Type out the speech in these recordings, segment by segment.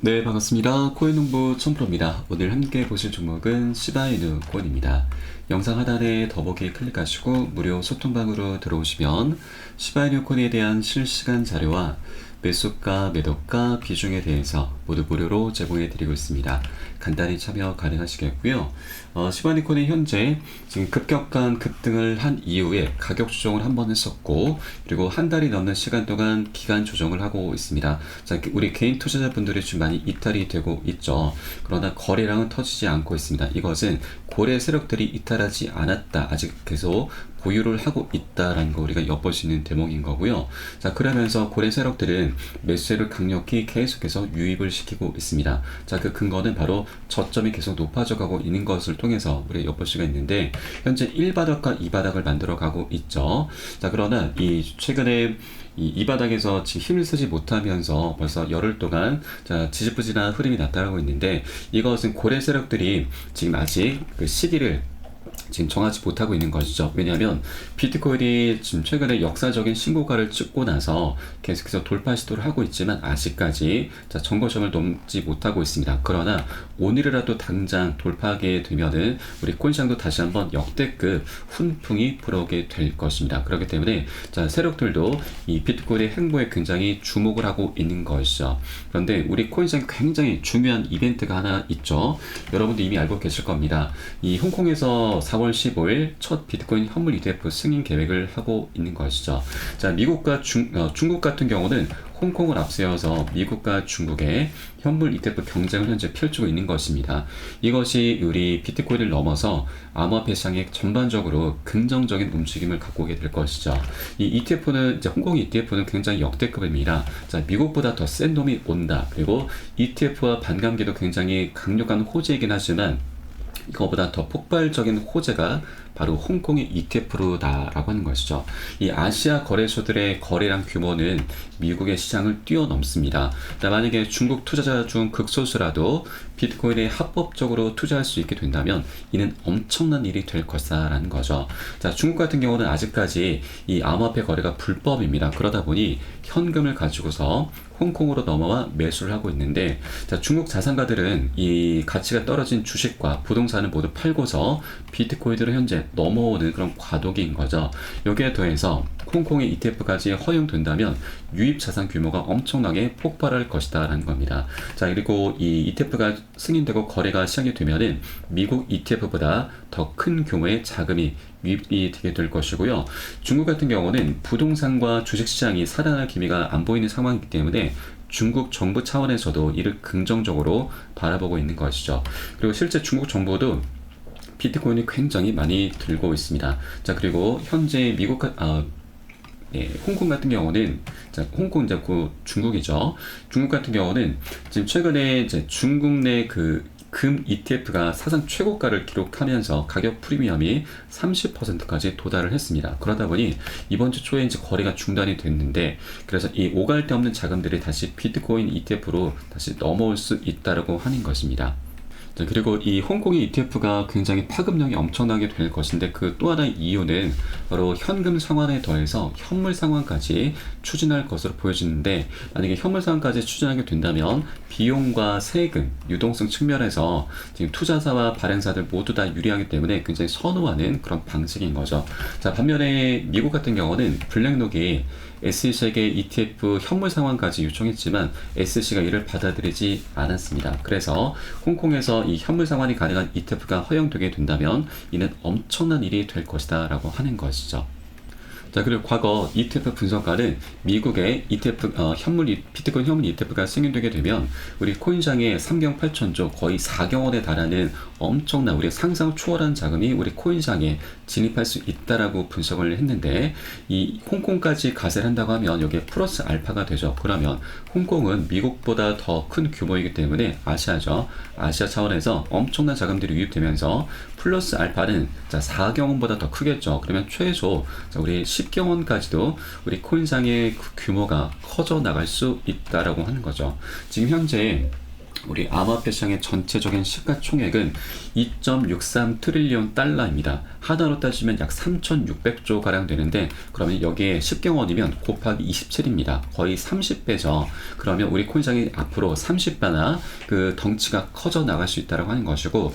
네, 반갑습니다. 코인농부 천프로입니다. 오늘 함께 보실 종목은 시바이누 코인입니다. 영상 하단에 더보기 클릭하시고 무료 소통방으로 들어오시면 시바이누 코인에 대한 실시간 자료와 매수가, 매도가, 비중에 대해서 모두 무료로 제공해 드리고 있습니다. 간단히 참여 가능하시겠고요. 시바이누 코인이 현재 지금 급격한 급등을 한 이후에 가격 조정을 한 번 했었고, 그리고 한 달이 넘는 시간 동안 기간 조정을 하고 있습니다. 자, 우리 개인 투자자분들이 지금 많이 이탈이 되고 있죠. 그러나 거래량은 터지지 않고 있습니다. 이것은 고래 세력들이 이탈하지 않았다. 아직 계속 보유를 하고 있다라는 거 우리가 엿볼 수 있는 대목인 거고요. 자, 그러면서 고래 세력들은 매수세를 강력히 계속해서 유입을 시키고 있습니다. 자, 그 근거는 바로 저점이 계속 높아져 가고 있는 것을 통해서 우리가 엿볼 수가 있는데, 현재 1바닥과 2바닥을 만들어 가고 있죠. 자, 그러나 이 최근에 이 바닥에서 지금 힘을 쓰지 못하면서 벌써 열흘 동안 지지부진한 흐름이 나타나고 있는데, 이것은 고래 세력들이 지금 아직 그 시기를 지금 정하지 못하고 있는 것이죠. 왜냐하면 비트코인이 지금 최근에 역사적인 신고가를 찍고 나서 계속해서 돌파 시도를 하고 있지만 아직까지 정거점을 넘지 못하고 있습니다. 그러나 오늘이라도 당장 돌파하게 되면은 우리 코인시장도 다시 한번 역대급 훈풍이 불어오게 될 것입니다. 그렇기 때문에 세력들도 이 비트코인의 행보에 굉장히 주목을 하고 있는 것이죠. 그런데 우리 코인시장에 굉장히 중요한 이벤트가 하나 있죠. 여러분도 이미 알고 계실 겁니다. 이 홍콩에서 4월 15일 첫 비트코인 현물 ETF 승인 계획을 하고 있는 것이죠. 자, 미국과 중국 같은 경우는 홍콩을 앞세워서 미국과 중국의 현물 ETF 경쟁을 현재 펼치고 있는 것입니다. 이것이 우리 비트코인을 넘어서 암호화폐 시장에 전반적으로 긍정적인 움직임을 갖고 오게 될 것이죠. 이 ETF는 홍콩 ETF는 굉장히 역대급입니다. 자, 미국보다 더 센 놈이 온다. 그리고 ETF와 반감기도 굉장히 강력한 호재이긴 하지만 이거보다 더 폭발적인 호재가 바로 홍콩의 ETF로다라고 하는 것이죠. 이 아시아 거래소들의 거래량 규모는 미국의 시장을 뛰어넘습니다. 만약에 중국 투자자 중 극소수라도 비트코인에 합법적으로 투자할 수 있게 된다면 이는 엄청난 일이 될 것이다라는 거죠. 자, 중국 같은 경우는 아직까지 이 암호화폐 거래가 불법입니다. 그러다 보니 현금을 가지고서 홍콩으로 넘어와 매수를 하고 있는데, 자, 중국 자산가들은 이 가치가 떨어진 주식과 부동산을 모두 팔고서 비트코인으로 현재 넘어오는 그런 과도기인 거죠. 여기에 더해서 홍콩의 ETF까지 허용된다면 유입 자산 규모가 엄청나게 폭발할 것이다 라는 겁니다. 자, 그리고 이 ETF가 승인되고 거래가 시작이 되면은 미국 ETF보다 더 큰 규모의 자금이 유입이 되게 될 것이고요. 중국 같은 경우는 부동산과 주식시장이 살아날 기미가 안 보이는 상황이기 때문에 중국 정부 차원에서도 이를 긍정적으로 바라보고 있는 것이죠. 그리고 실제 중국 정부도 비트코인이 굉장히 많이 들고 있습니다. 자, 그리고 현재 홍콩 같은 경우는, 홍콩 이제 중국이죠. 중국 같은 경우는 지금 최근에 이제 중국 내 금 ETF가 사상 최고가를 기록하면서 가격 프리미엄이 30%까지 도달을 했습니다. 그러다 보니 이번 주 초에 이제 거래가 중단이 됐는데, 그래서 이 오갈 데 없는 자금들이 다시 비트코인 ETF로 다시 넘어올 수 있다라고 하는 것입니다. 그리고 이 홍콩의 ETF가 굉장히 파급력이 엄청나게 될 것인데, 그 또 하나의 이유는 바로 현금 상환에 더해서 현물 상환까지 추진할 것으로 보여지는데, 만약에 현물 상환까지 추진하게 된다면 비용과 세금, 유동성 측면에서 지금 투자사와 발행사들 모두 다 유리하기 때문에 굉장히 선호하는 그런 방식인 거죠. 자, 반면에 미국 같은 경우는 블랙록이 SEC에게 ETF 현물 상환까지 요청했지만 SEC가 이를 받아들이지 않았습니다. 그래서 홍콩에서 이 현물 상환이 가능한 ETF가 허용되게 된다면 이는 엄청난 일이 될 것이다 라고 하는 것이죠. 자, 그리고 과거 ETF 분석가는 미국의 ETF 비트코인 현물 ETF가 승인되게 되면 우리 코인시장의 3경 8천조, 거의 4경원에 달하는 엄청난 우리 상상을 초월한 자금이 우리 코인시장에 진입할 수 있다라고 분석을 했는데, 이 홍콩까지 가세를 한다고 하면 여기에 플러스 알파가 되죠. 그러면 홍콩은 미국보다 더 큰 규모이기 때문에 아시아죠. 아시아 차원에서 엄청난 자금들이 유입되면서 플러스 알파는 4경원보다 더 크겠죠. 그러면 최소 우리 10경원까지도 우리 코인상의 규모가 커져 나갈 수 있다라고 하는 거죠. 지금 현재 우리 암호화폐 시장의 전체적인 시가총액은 2.63 트릴리온 달러입니다. 하나로 따지면 약 3,600조 가량 되는데, 그러면 여기에 10경원이면 곱하기 27입니다. 거의 30배죠. 그러면 우리 코인시장이 앞으로 30배나 그 덩치가 커져 나갈 수 있다고 하는 것이고,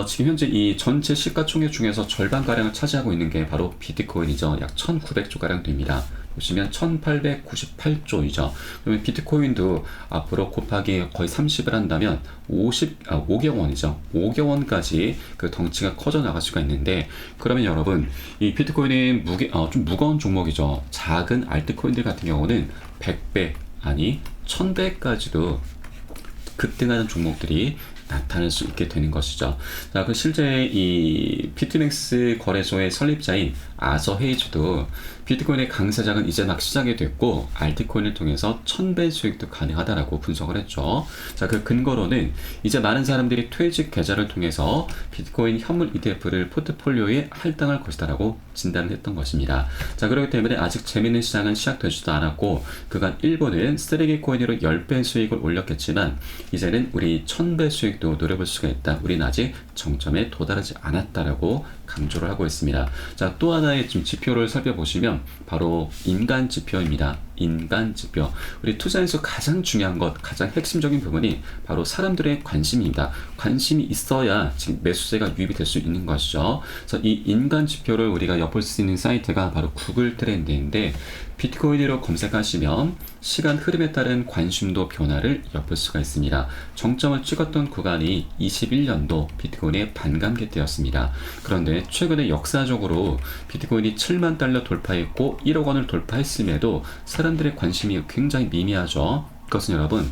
지금 현재 이 전체 시가총액 중에서 절반 가량을 차지하고 있는 게 바로 비트코인이죠. 약 1,900조 가량 됩니다. 보시면 1898조이죠. 그러면 비트코인도 앞으로 곱하기 거의 30을 한다면 5경원이죠. 5경원까지 그 덩치가 커져 나갈 수가 있는데, 그러면 여러분, 이 비트코인은 좀 무거운 종목이죠. 작은 알트코인들 같은 경우는 100배, 아니 1000배까지도 급등하는 종목들이 나타날 수 있게 되는 것이죠. 자, 그 실제 이 비트맥스 거래소의 설립자인 아서 헤이즈도 비트코인의 강세장은 이제 막 시작이 됐고 알트코인을 통해서 1000배 수익도 가능하다라고 분석을 했죠. 자, 그 근거로는 이제 많은 사람들이 퇴직 계좌를 통해서 비트코인 현물 ETF를 포트폴리오에 할당할 것이다라고 진단을 했던 것입니다. 자, 그렇기 때문에 아직 재밌는 시장은 시작되지도 않았고, 그간 일본은 쓰레기 코인으로 10배 수익을 올렸겠지만 이제는 우리 1000배 수익도 노려볼 수가 있다. 우리는 아직 정점에 도달하지 않았다라고 강조를 하고 있습니다. 자, 또 하나의 좀 지표를 살펴보시면 바로 인간 지표입니다. 인간 지표. 우리 투자에서 가장 중요한 것, 가장 핵심적인 부분이 바로 사람들의 관심입니다. 관심이 있어야 지금 매수세가 유입이 될 수 있는 것이죠. 그래서 이 인간 지표를 우리가 엿볼 수 있는 사이트가 바로 구글 트렌드인데, 비트코인으로 검색하시면 시간 흐름에 따른 관심도 변화를 엿볼 수가 있습니다. 정점을 찍었던 구간이 21년도 비트코인의 반감기 때였습니다. 그런데 최근에 역사적으로 비트코인이 7만 달러 돌파했고 1억 원을 돌파했음에도 사람들의 관심이 굉장히 미미하죠. 그것은 여러분,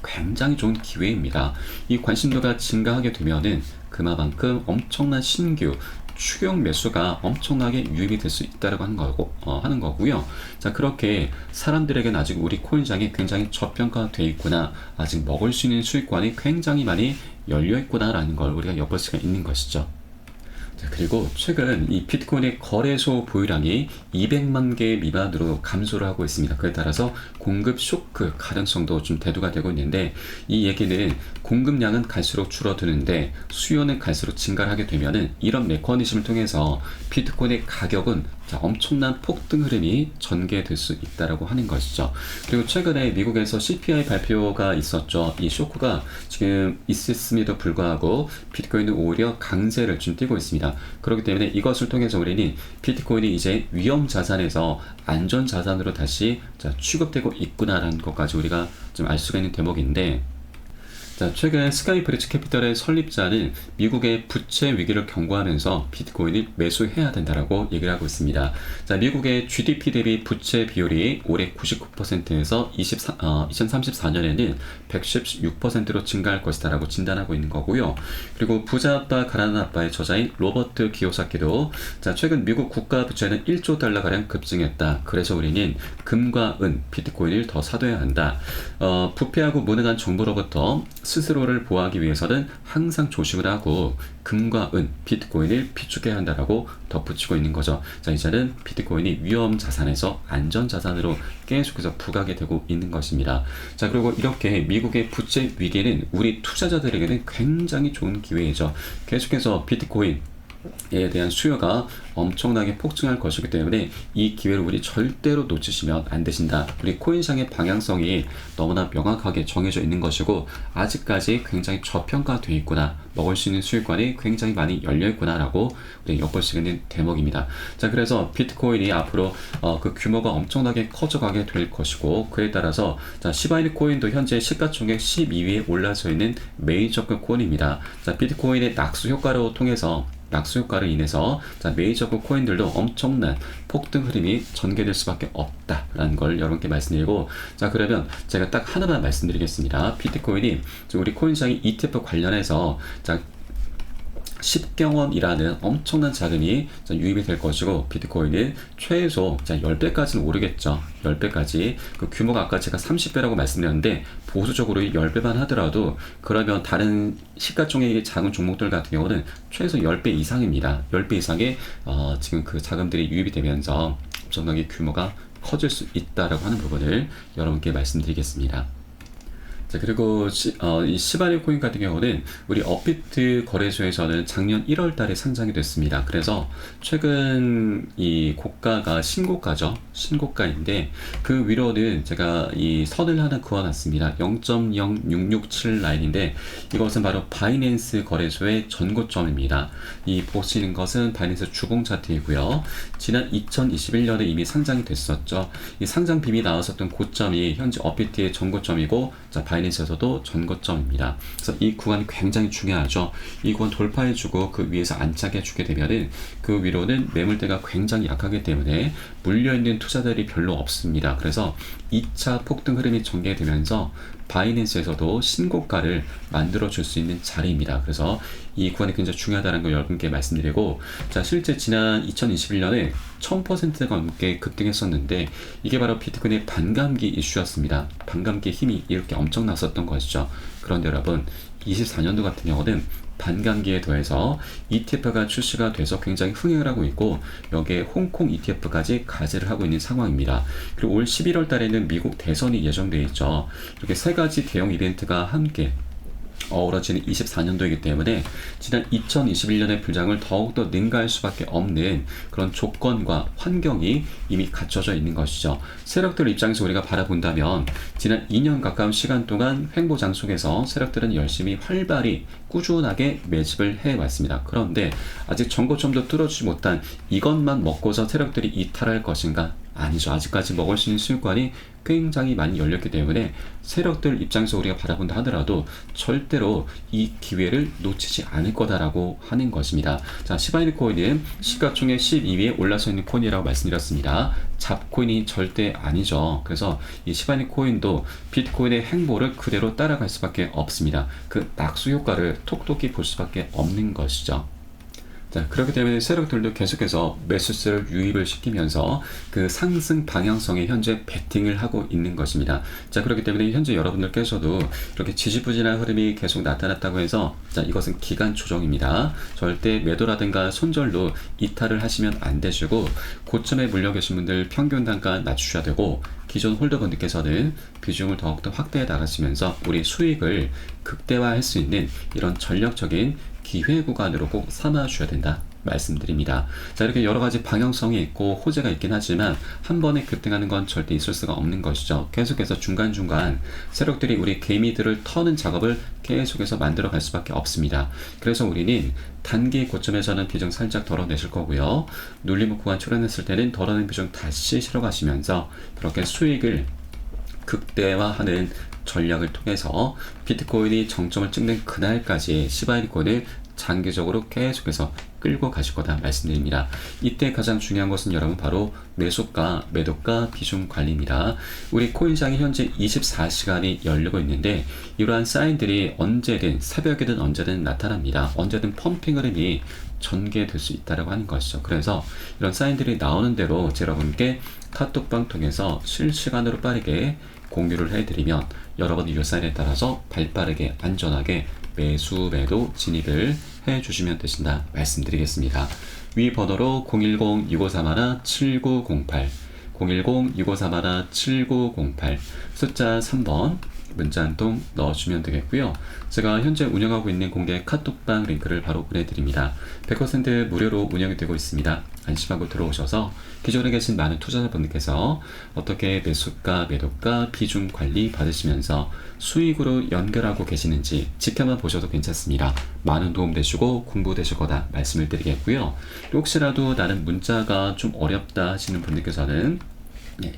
굉장히 좋은 기회입니다. 이 관심도가 증가하게 되면은 그만큼 엄청난 신규 추격 매수가 엄청나게 유입이 될 수 있다고 하는 거고요. 자, 그렇게 사람들에게는 아직 우리 코인장이 굉장히 저평가되어 있구나, 아직 먹을 수 있는 수익권이 굉장히 많이 열려 있구나라는 걸 우리가 엿볼 수가 있는 것이죠. 자, 그리고 최근 이 비트코인의 거래소 보유량이 200만 개 미만으로 감소를 하고 있습니다. 그에 따라서 공급 쇼크 가능성도 좀 대두가 되고 있는데, 이 얘기는 공급량은 갈수록 줄어드는데 수요는 갈수록 증가를 하게 되면은 이런 메커니즘을 통해서 비트코인의 가격은 엄청난 폭등 흐름이 전개될 수 있다라고 하는 것이죠. 그리고 최근에 미국에서 CPI 발표가 있었죠. 이 쇼크가 지금 있었음에도 불구하고 비트코인은 오히려 강세를 좀 띠고 있습니다. 그렇기 때문에 이것을 통해서 우리는 비트코인이 이제 위험 자산에서 안전 자산으로 다시 취급되고 있구나라는 것까지 우리가 좀 알 수가 있는 대목인데, 자, 최근 스카이브리지 캐피털의 설립자는 미국의 부채 위기를 경고하면서 비트코인을 매수해야 된다라고 얘기를 하고 있습니다. 자, 미국의 GDP 대비 부채 비율이 올해 99%에서 2034년에는 116%로 증가할 것이다라고 진단하고 있는 거고요. 그리고 부자 아빠 가난한 아빠의 저자인 로버트 기요사키도 자, 최근 미국 국가 부채는 1조 달러 가량 급증했다. 그래서 우리는 금과 은, 비트코인을 더 사둬야 한다. 부패하고 무능한 정부로부터 스스로를 보호하기 위해서는 항상 조심을 하고 금과 은, 비트코인을 비축해야 한다라고 덧붙이고 있는 거죠. 자, 이제는 비트코인이 위험 자산에서 안전 자산으로 계속해서 부각이 되고 있는 것입니다. 자, 그리고 이렇게 미국의 부채 위기는 우리 투자자들에게는 굉장히 좋은 기회이죠. 계속해서 비트코인 에 대한 수요가 엄청나게 폭증할 것이기 때문에 이 기회를 우리 절대로 놓치시면 안 되신다. 우리 코인상의 방향성이 너무나 명확하게 정해져 있는 것이고, 아직까지 굉장히 저평가되어 있구나, 먹을 수 있는 수익권이 굉장히 많이 열려 있구나 라고 우리 엿볼 수 있는 대목입니다. 자, 그래서 비트코인이 앞으로 그 규모가 엄청나게 커져가게 될 것이고, 그에 따라서 자, 시바이누 코인도 현재 시가총액 12위에 올라서 있는 메이저급 코인입니다. 자, 비트코인의 낙수 효과로 통해서 낙수 효과를 인해서 메이저급 코인들도 엄청난 폭등 흐름이 전개될 수밖에 없다라는 걸 여러분께 말씀드리고, 자, 그러면 제가 딱 하나만 말씀드리겠습니다. 비트코인이 우리 코인시장의 ETF 관련해서 자, 10경원이라는 엄청난 자금이 유입이 될 것이고, 비트코인은 최소 10배까지는 오르겠죠. 10배까지. 그 규모가 아까 제가 30배라고 말씀드렸는데 보수적으로 10배만 하더라도, 그러면 다른 시가총액이 작은 종목들 같은 경우는 최소 10배 이상입니다. 10배 이상의 지금 그 자금들이 유입이 되면서 엄청나게 규모가 커질 수 있다라고 하는 부분을 여러분께 말씀드리겠습니다. 자, 그리고 이 시바리오 코인 같은 경우는 우리 업비트 거래소에서는 작년 1월 달에 상장이 됐습니다. 그래서 최근 이 고가가 신고가죠. 신고가인데 그 위로는 제가 이 선을 하나 그어놨습니다. 0.0667 라인인데 이것은 바로 바이낸스 거래소의 전고점입니다. 이 보시는 것은 바이낸스 주봉 차트이고요. 지난 2021년에 이미 상장이 됐었죠. 이 상장 빔이 나왔었던 고점이 현재 업비트의 전고점이고, 자, 바이낸스에서도 전고점입니다. 그래서 이 구간이 굉장히 중요하죠. 이 구간 돌파해주고 그 위에서 안착 해주게 되면은 그 위로는 매물대가 굉장히 약하기 때문에 물려있는 투자들이 별로 없습니다. 그래서 2차 폭등 흐름이 전개되면서 바이낸스에서도 신고가를 만들어줄 수 있는 자리입니다. 그래서 이 구간이 굉장히 중요하다는 걸 여러분께 말씀드리고, 자, 실제 지난 2021년에 1000%가 넘게 급등했었는데 이게 바로 비트코인의 반감기 이슈였습니다. 반감기 힘이 이렇게 엄청났었던 것이죠. 그런데 여러분, 24년도 같은 경우는 반감기에 더해서 ETF가 출시가 돼서 굉장히 흥행을 하고 있고, 여기에 홍콩 ETF까지 가세를 하고 있는 상황입니다. 그리고 올 11월 달에는 미국 대선이 예정되어 있죠. 이렇게 세 가지 대형 이벤트가 함께 어우러지는 24년도이기 때문에 지난 2021년의 불장을 더욱더 능가할 수밖에 없는 그런 조건과 환경이 이미 갖춰져 있는 것이죠. 세력들 입장에서 우리가 바라본다면 지난 2년 가까운 시간 동안 횡보장 속에서 세력들은 열심히 활발히 꾸준하게 매집을 해왔습니다. 그런데 아직 전고점도 뚫어주지 못한 이것만 먹고서 세력들이 이탈할 것인가? 아니죠. 아직까지 먹을 수 있는 수익관이 굉장히 많이 열렸기 때문에 세력들 입장에서 우리가 바라본다 하더라도 절대로 이 기회를 놓치지 않을 거다라고 하는 것입니다. 자, 시바이누 코인은 시가총액 12위에 올라서 있는 코인이라고 말씀드렸습니다. 잡코인이 절대 아니죠. 그래서 이 시바이누 코인도 비트코인의 행보를 그대로 따라갈 수밖에 없습니다. 그 낙수 효과를 톡톡히 볼 수밖에 없는 것이죠. 자, 그렇기 때문에 세력들도 계속해서 매수세를 유입을 시키면서 그 상승 방향성에 현재 베팅을 하고 있는 것입니다. 자, 그렇기 때문에 현재 여러분들께서도 이렇게 지지부진한 흐름이 계속 나타났다고 해서, 자, 이것은 기간 조정입니다. 절대 매도라든가 손절로 이탈을 하시면 안 되시고, 고점에 물려 계신 분들 평균 단가 낮추셔야 되고, 기존 홀더분들께서는 비중을 더욱더 확대해 나가시면서 우리 수익을 극대화할 수 있는 이런 전략적인 기회 구간으로 꼭 삼아 주셔야 된다 말씀드립니다. 자, 이렇게 여러 가지 방향성이 있고 호재가 있긴 하지만 한 번에 급등하는 건 절대 있을 수가 없는 것이죠. 계속해서 중간중간 세력들이 우리 개미들을 터는 작업을 계속해서 만들어 갈 수밖에 없습니다. 그래서 우리는 단기 고점에서는 비중 살짝 덜어내실 거고요. 눌림 구간 출현했을 때는 덜어낸 비중 다시 실어 가시면서 그렇게 수익을 극대화하는 전략을 통해서 비트코인이 정점을 찍는 그날까지 시바이누 코인을 장기적으로 계속해서 끌고 가실 거다 말씀드립니다. 이때 가장 중요한 것은 여러분 바로 매수가, 매도가, 비중 관리입니다. 우리 코인시장이 현재 24시간이 열리고 있는데 이러한 사인들이 언제든 새벽이든 언제든 나타납니다. 언제든 펌핑 흐름이 전개될 수 있다고 하는 것이죠. 그래서 이런 사인들이 나오는 대로 여러분께 카톡방 통해서 실시간으로 빠르게 공유를 해드리면 여러분이 이 사인에 따라서 발빠르게 안전하게 매수, 매도 진입을 해주시면 되신다 말씀드리겠습니다. 위 번호로 010-6531-7908 010-6531-7908 숫자 3번 문자 한 통 넣어주시면 되겠고요. 제가 현재 운영하고 있는 공개 카톡방 링크를 바로 보내드립니다. 100% 무료로 운영이 되고 있습니다. 안심하고 들어오셔서 기존에 계신 많은 투자자분들께서 어떻게 매수가, 매도가, 비중 관리 받으시면서 수익으로 연결하고 계시는지 지켜만 보셔도 괜찮습니다. 많은 도움 되시고 공부되실 거다 말씀을 드리겠고요. 혹시라도 나는 문자가 좀 어렵다 하시는 분들께서는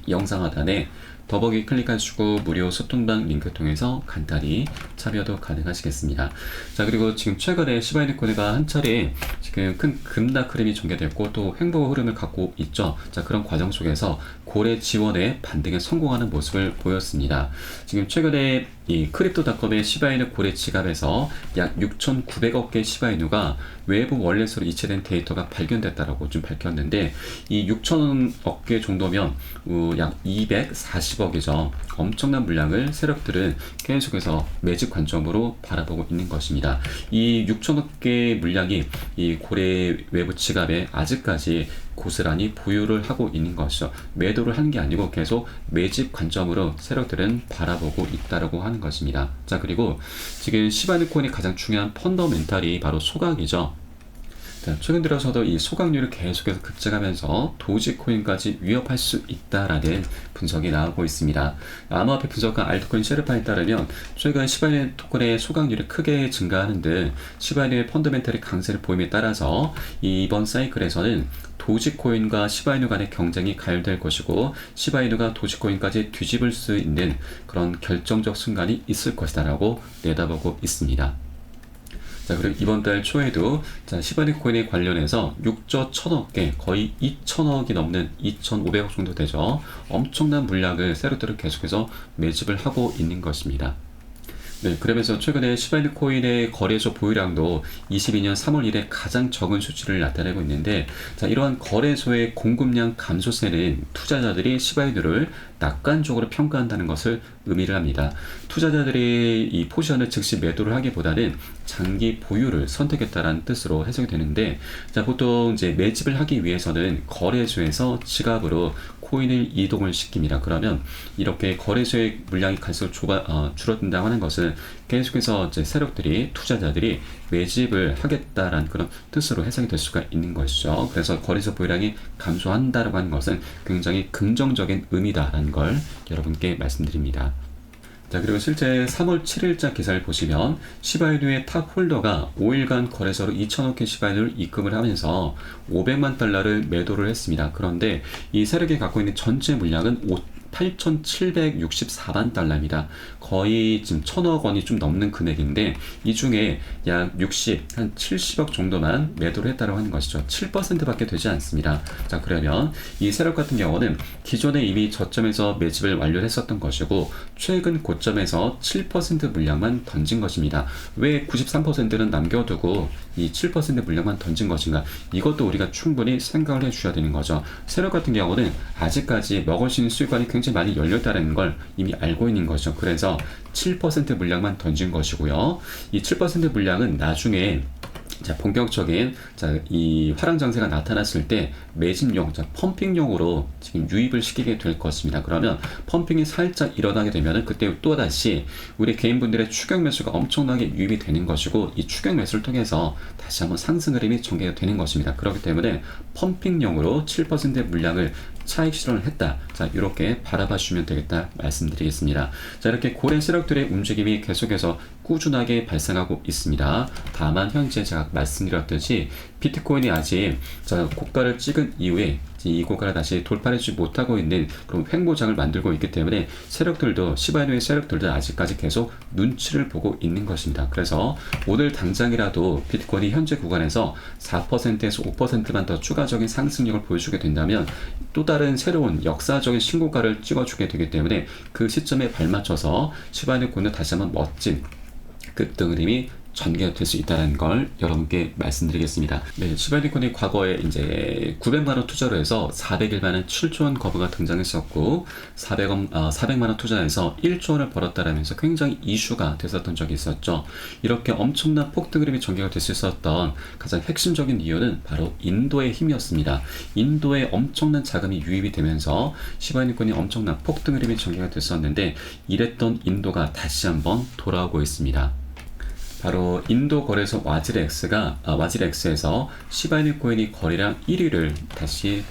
영상 하단에 더보기 클릭하시고 무료 소통방 링크 통해서 간단히 참여도 가능하시겠습니다. 자, 그리고 지금 최근에 시바이누 코인가 한 차례 지금 큰 급락 흐름이 전개됐고 또 횡보 흐름을 갖고 있죠. 자, 그런 과정 속에서 고래 지원에 반등에 성공하는 모습을 보였습니다. 지금 최근에 이 크립토닷컴의 시바이누 고래 지갑에서 약 6,900억 개 시바이누가 외부 월렛으로 이체된 데이터가 발견됐다라고 좀 밝혔는데 이 6,000억 개 정도면 약 240 40억이죠. 엄청난 물량을 세력들은 계속해서 매집 관점으로 바라보고 있는 것입니다. 이 6천억 개의 물량이 이 고래 외부 지갑에 아직까지 고스란히 보유를 하고 있는 것이죠. 매도를 한 게 아니고 계속 매집 관점으로 세력들은 바라보고 있다라고 하는 것입니다. 자, 그리고 지금 시바이누 코인의 가장 중요한 펀더멘탈이 바로 소각이죠. 자, 최근 들어서도 이 소각률을 계속해서 급증하면서 도지코인까지 위협할 수 있다라는 분석이 나오고 있습니다. 암호화폐 분석가 알트코인 셰르파에 따르면 최근 시바이누 토큰의 소각률이 크게 증가하는 등 시바이누의 펀더멘털의 강세를 보임에 따라서 이번 사이클에서는 도지코인과 시바이누 간의 경쟁이 가열될 것이고 시바이누가 도지코인까지 뒤집을 수 있는 그런 결정적 순간이 있을 것이다라고 내다보고 있습니다. 자, 그리고 이번 달 초에도 시바이누 코인에 관련해서 6조 1000억 개, 거의 2000억이 넘는 2500억 정도 되죠. 엄청난 물량을 세력들을 계속해서 매집을 하고 있는 것입니다. 네, 그러면서 최근에 시바이누 코인의 거래소 보유량도 22년 3월 이래 가장 적은 수치를 나타내고 있는데, 자, 이러한 거래소의 공급량 감소세는 투자자들이 시바이누를 낙관적으로 평가한다는 것을 의미를 합니다. 투자자들이 이 포지션을 즉시 매도를 하기보다는 장기 보유를 선택했다는 뜻으로 해석이 되는데, 자, 보통 이제 매집을 하기 위해서는 거래소에서 지갑으로 코인을 이동을 시킵니다. 그러면 이렇게 거래소의 물량이 갈수록 줄어든다고 하는 것은 계속해서 이제 세력들이 투자자들이 매집을 하겠다라는 그런 뜻으로 해석이 될 수가 있는 것이죠. 그래서 거래소 보유량이 감소한다라고 하는 것은 굉장히 긍정적인 의미다라는 걸 여러분께 말씀드립니다. 자, 그리고 실제 3월 7일자 기사를 보시면 시바이누의 탑 홀더가 5일간 거래소로 2천억 개 시바이누를 입금을 하면서 500만 달러를 매도를 했습니다. 그런데 이 세력이 갖고 있는 전체 물량은 8,764만 달러입니다. 거의 지금 1,000억 원이 좀 넘는 금액인데 이 중에 약 한 70억 정도만 매도를 했다고 하는 것이죠. 7%밖에 되지 않습니다. 자, 그러면 이 세력 같은 경우는 기존에 이미 저점에서 매집을 완료했었던 것이고 최근 고점에서 7% 물량만 던진 것입니다. 왜 93%는 남겨두고 이 7% 물량만 던진 것인가? 이것도 우리가 충분히 생각을 해주셔야 되는 거죠. 세력 같은 경우는 아직까지 먹을 수 있는 수익관이 굉장히 많이 열렸다는 걸 이미 알고 있는 거죠. 그래서 7% 물량만 던진 것이고요. 이 7% 물량은 나중에 본격적인 이 화랑 장세가 나타났을 때 매집용, 펌핑용으로 지금 유입을 시키게 될 것입니다. 그러면 펌핑이 살짝 일어나게 되면 그때 또다시 우리 개인분들의 추격 매수가 엄청나게 유입이 되는 것이고 이 추격 매수를 통해서 다시 한번 상승 흐름이 전개가 되는 것입니다. 그렇기 때문에 펌핑용으로 7% 물량을 차익 실현을 했다. 자, 이렇게 바라봐 주시면 되겠다 말씀드리겠습니다. 자, 이렇게 고래 세력들의 움직임이 계속해서 꾸준하게 발생하고 있습니다. 다만 현재 제가 말씀드렸듯이 비트코인이 아직 고가를 찍은 이후에 이 고가를 다시 돌파하지 못하고 있는 그런 횡보장을 만들고 있기 때문에 세력들도 시바이누의 세력들도 아직까지 계속 눈치를 보고 있는 것입니다. 그래서 오늘 당장이라도 비트코인이 현재 구간에서 4%에서 5%만 더 추가적인 상승력을 보여주게 된다면 또 다른 새로운 역사적인 신고가를 찍어주게 되기 때문에 그 시점에 발맞춰서 시바이누 코인은 다시 한번 멋진 급등 흐름이 전개가 될 수 있다는 걸 여러분께 말씀드리겠습니다. 네, 시바이누 코인이 과거에 이제 900만 원 투자로 해서 401만 원 7조 원 거부가 등장했었고 400만 원 투자해서 1조 원을 벌었다라면서 굉장히 이슈가 됐었던 적이 있었죠. 이렇게 엄청난 폭등 흐름이 전개가 될 수 있었던 가장 핵심적인 이유는 바로 인도의 힘이었습니다. 인도에 엄청난 자금이 유입이 되면서 시바이누 코인이 엄청난 폭등 흐름이 전개가 됐었는데 이랬던 인도가 다시 한번 돌아오고 있습니다. 바로 인도 거래소 와지렉스에서 시바이누 코인이 거래량 1위를 다시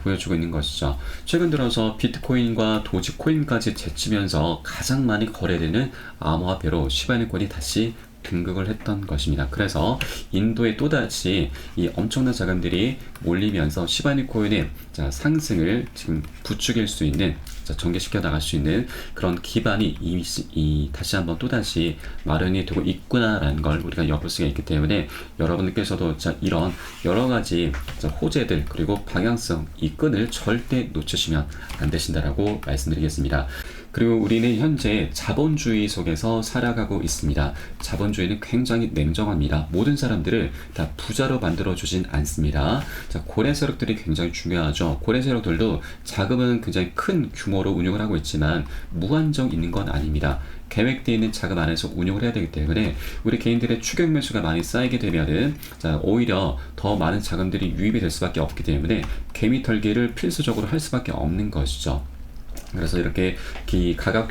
보여주고 있는 것이죠. 최근 들어서 비트코인과 도지코인까지 제치면서 가장 많이 거래되는 암호화폐로 시바이누 코인이 다시 등극을 했던 것입니다. 그래서 인도에 또다시 이 엄청난 자금들이 몰리면서 시바이누 코인의 상승을 지금 부추길 수 있는, 전개시켜 나갈 수 있는 그런 기반이 다시 한번 또다시 마련이 되고 있구나라는 걸 우리가 엿볼 수가 있기 때문에 여러분들께서도 이런 여러 가지 호재들 그리고 방향성 이 끈을 절대 놓치시면 안 되신다라고 말씀드리겠습니다. 그리고 우리는 현재 자본주의 속에서 살아가고 있습니다. 자본주의는 굉장히 냉정합니다. 모든 사람들을 다 부자로 만들어주진 않습니다. 자, 고래 세력들이 굉장히 중요하죠. 고래 세력들도 자금은 굉장히 큰 규모로 운용을 하고 있지만 무한정 있는 건 아닙니다. 계획되어 있는 자금 안에서 운용을 해야 되기 때문에 우리 개인들의 추격 매수가 많이 쌓이게 되면은 자, 오히려 더 많은 자금들이 유입이 될 수밖에 없기 때문에 개미 털기를 필수적으로 할 수밖에 없는 것이죠. 그래서 이렇게 가격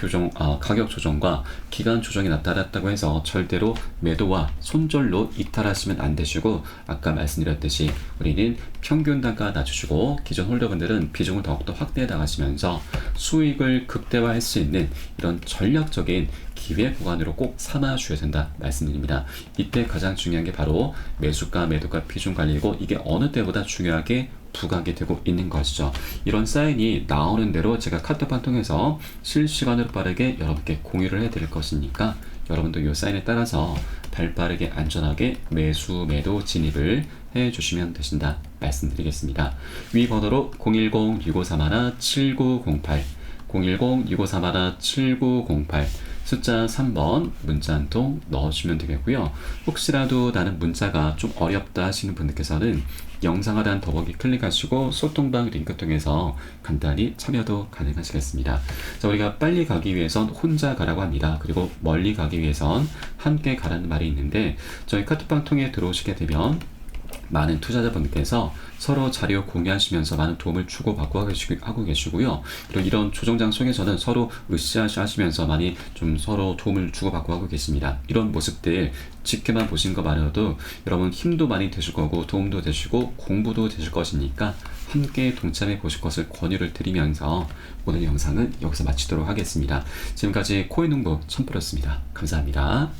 조정과 기간 조정이 나타났다고 해서 절대로 매도와 손절로 이탈하시면 안 되시고, 아까 말씀드렸듯이 우리는 평균 단가 낮추시고 기존 홀더분들은 비중을 더욱더 확대해 나가시면서 수익을 극대화할 수 있는 이런 전략적인 기회 구간으로 꼭 삼아 주셔야 된다 말씀드립니다. 이때 가장 중요한 게 바로 매수가 매도가 비중 관리이고, 이게 어느 때보다 중요하게 부각이 되고 있는 것이죠. 이런 사인이 나오는 대로 제가 카톡방 통해서 실시간으로 빠르게 여러분께 공유를 해드릴 것이니까 여러분도 이 사인에 따라서 발빠르게 안전하게 매수 매도 진입을 해주시면 되신다 말씀드리겠습니다. 위 번호로 010-6531-7908 010-6531-7908 숫자 3번 문자 한 통 넣어주시면 되겠고요. 혹시라도 나는 문자가 좀 어렵다 하시는 분들께서는 영상 하단 더보기 클릭하시고 소통방 링크 통해서 간단히 참여도 가능하시겠습니다. 자, 우리가 빨리 가기 위해선 혼자 가라고 합니다. 그리고 멀리 가기 위해선 함께 가라는 말이 있는데, 저희 카톡방 통해 들어오시게 되면 많은 투자자분께서 서로 자료 공유하시면서 많은 도움을 주고받고 하고 계시고요. 그리고 이런 조정장 속에서는 서로 으쌰으쌰하시면서 많이 좀 서로 도움을 주고받고 하고 계십니다. 이런 모습들 지켜만 보신 것만으로도 여러분 힘도 많이 되실 거고 도움도 되시고 공부도 되실 것이니까 함께 동참해 보실 것을 권유를 드리면서 오늘 영상은 여기서 마치도록 하겠습니다. 지금까지 코인농부 첨프였습니다. 감사합니다.